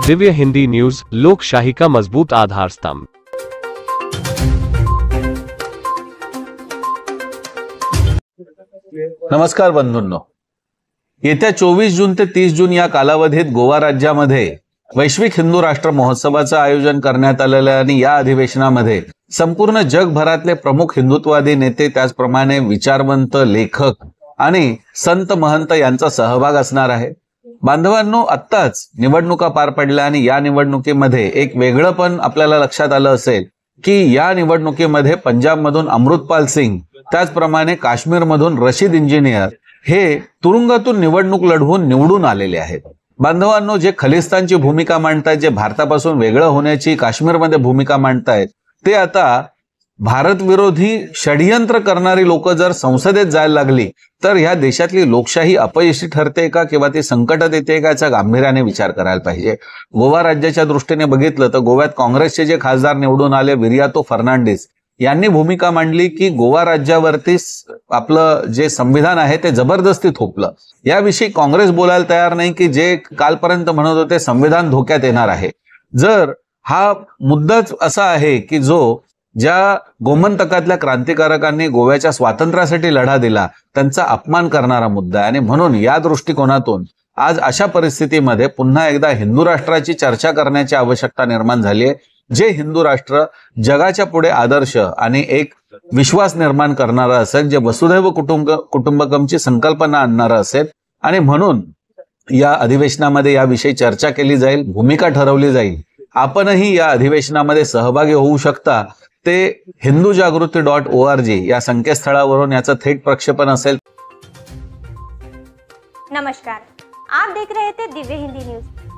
Divya Hindi news, लोकशाही का मजबूत आधार स्तंभ। नमस्कार बंधूंनो, येत्या 24 जून ते 30 जून या कालावधीत गोवा राज्यामध्ये वैश्विक हिंदू राष्ट्र महोत्सवाचं आयोजन करण्यात आलेलं आहे आणि या अधिवेशनामध्ये संपूर्ण जगभरातले प्रमुख हिंदुत्ववादी नेते, त्याचप्रमाणे विचारवंत, लेखक आणि संत महंत यांचा सहभाग असणार आहे। बांधवांनो, आत्ताच निवडणुका पार पडल्या आणि या निवडणुकीमध्ये एक वेगळं पण आपल्याला लक्षात आलं असेल की या निवडणुकीमध्ये पंजाबमधून अमृतपाल सिंग, त्याचप्रमाणे काश्मीरमधून रशीद इंजिनियर हे तुरुंगातून निवडणूक लढवून निवडून आलेले आहेत। बांधवांनो, जे खलिस्तानची भूमिका मांडतायत, जे भारतापासून वेगळं होण्याची काश्मीरमध्ये भूमिका मांडतायत, ते आता भारत विरोधी षडयंत्र करणारी लोक जर संसदेत जायला लागली तर ह्या देशातली लोकशाही अपयशी ठरते का किंवा ती संकटात येते का, याचा गांभीर्याने विचार करायला पाहिजे। गोवा राज्याच्या दृष्टीने बघितलं तर गोव्यात काँग्रेसचे जे खासदार निवडून आले, विरियातो फर्नांडिस यांनी भूमिका मांडली की गोवा राज्यावरती आपलं जे संविधान आहे ते जबरदस्ती थोपलं। याविषयी काँग्रेस बोलायला तयार नाही की जे कालपर्यंत म्हणत होते संविधान धोक्यात येणार आहे। जर हा मुद्दाच असा आहे की जो ज्या गोमंतकातल्या क्रांतिकारकांनी गोव्याच्या स्वातंत्र्यासाठी लढा दिला त्यांचा अपमान करणारा मुद्दा आहे आणि म्हणून या दृष्टिकोनातून आज अशा परिस्थितीमध्ये पुन्हा एकदा हिंदू राष्ट्राची चर्चा करण्याची आवश्यकता निर्माण झाली आहे, जे हिंदू राष्ट्र जगाच्या पुढे आदर्श आणि एक विश्वास निर्माण करणारा असेल, जे वसुधैव कुटुंबकमची संकल्पना आणणारा असेल। आणि म्हणून या अधिवेशनामध्ये याविषयी चर्चा केली जाईल, भूमिका ठरवली जाईल। आपणही या अधिवेशनामध्ये सहभागी होऊ शकता। ते hindujagriti.org या संकेतस्थळावरून याचं थेट प्रक्षेपण असेल। नमस्कार, आप देख रहे थे दिव्य हिंदी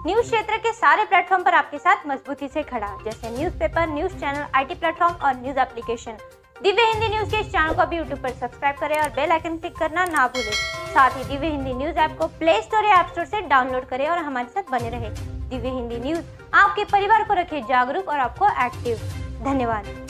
न्यूज क्षेत्र के सारे प्लेटफॉर्म पर आपके साथ मजबूती से खड़ा, जैसे newspaper, news channel, IT platform और news application. Divya Hindi news के इस चैनल को अभी यूट्यूब पर सब्सक्राइब करें और बेल आइकन क्लिक करना ना भूलें। साथ ही दिव्य हिंदी न्यूज ऐप को प्ले स्टोर या ऐप स्टोर से डाउनलोड करें और हमारे साथ बने रहें। दिव्य हिंदी न्यूज आपके परिवार को रखे जागरूक और आपको एक्टिव। धन्यवाद।